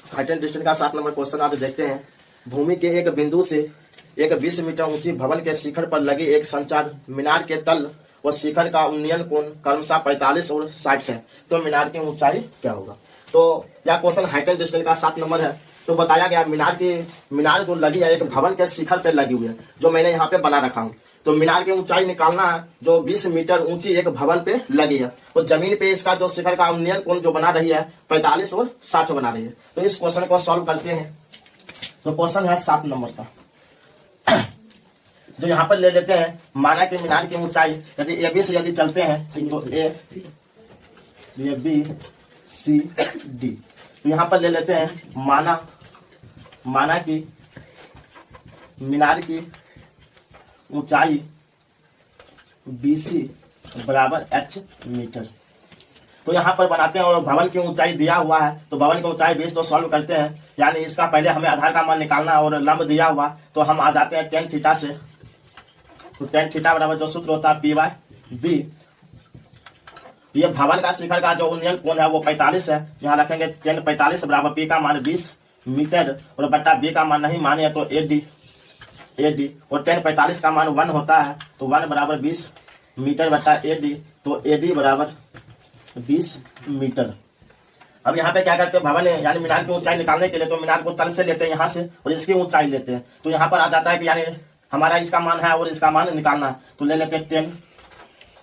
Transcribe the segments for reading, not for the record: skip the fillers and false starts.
Height and distance का 7 number question आप देखते हैं। भूमि के एक बिंदु से एक 20 मीटर ऊंची भवन के शिखर पर लगी एक संचार मीनार के तल व शिखर का उन्नयन कोण क्रमशः 45 और 60 है, तो मीनार की ऊंचाई क्या होगा। तो यह क्वेश्चन हाइट एंड डिस्टेंस का 7 नंबर है। तो बताया गया मीनार जो लगी है एक भवन के शिखर पे लगी हुई है, जो मैंने यहाँ पे बना रखा हूँ। तो मीनार की ऊंचाई निकालना है जो 20 मीटर ऊंची एक भवन पे लगी है, तो जमीन पे इसका जो शिखर का उन्नयन कोण जो बना रही है 45 और 60 बना रही है। तो इस क्वेश्चन को सॉल्व करते हैं। तो क्वेश्चन है 7 नंबर का, जो यहाँ पर ले लेते हैं। माना कि मीनार की ऊंचाई यदि ए बी से यदि चलते हैं तो ए बी सी डी, तो यहाँ पर ले लेते हैं माना कि मीनार की ऊंचाई BC बराबर h मीटर। तो यहाँ पर बनाते हैं और भवन की ऊंचाई दिया हुआ है, तो भवन की ऊंचाई 20 तो सॉल्व करते हैं। यानी इसका पहले हमें आधार का मान निकालना है और लंब दिया हुआ, तो हम आ जाते हैं tan थीटा से। तो tan थीटा बराबर जो सूत्र होता है P/B। ये भवन का शिखर का जो उन्नयन कोण है वो 45 है, यहाँ रखेंगे tan 45 बराबर P का मान 20 मीटर और बट्टा B का मान नहीं माने तो AD और tan 45 का मान 1 होता है, तो 1 बराबर 20 मीटर बट्टा AD, तो AD बराबर 20 मीटर। अब यहाँ पे क्या करते हैं, भवन है यानी मीनार की ऊंचाई निकालने के लिए तो मीनार को तल से लेते हैं यहाँ से और इसकी ऊंचाई लेते हैं। तो यहाँ पर आ जाता है कि यानी हमारा इसका मान है और इसका मान निकालना है, तो ले लेते हैं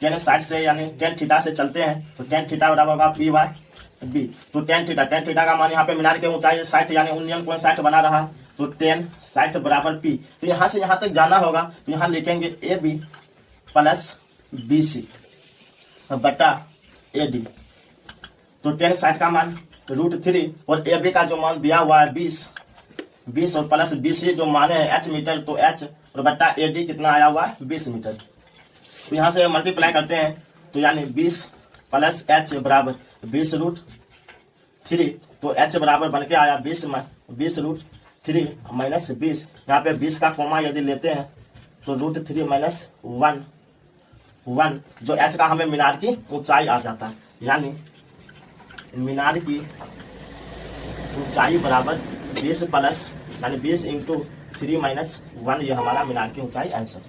tan 60 से यानी tan थीटा से चलते हैं। तो tan थीटा बराबर होगा P/B। तो tan थीटा का मान यहाँ पे मीनार की ऊंचाई 60 यानी उन्नयन कोण 60 बना रहा, तो tan 60 बराबर P। तो यहाँ से यहाँ तक जाना होगा, तो यहाँ लिखेंगे AB प्लस BC बटा AD। तो tan 60 का मान √3 और AB का जो मान दिया हुआ है 20 और प्लस BC जो माने है h मीटर, तो h और बट्टा AD कितना आया हुआ है 20 मीटर। तो यहाँ से मल्टीप्लाई करते हैं, तो यानी 20 प्लस h बराबर 20√3, तो h बराबर बन के आया 20√3 माइनस 20। यहाँ पे 20 का कोमा यदि लेते हैं तो √3 माइनस 1 जो h का हमें मीनार की ऊंचाई आ जाता है। यानी मीनार की ऊंचाई बराबर 20 प्लस यानी 20 × 3 - 1, ये हमारा मीनार की ऊंचाई आंसर।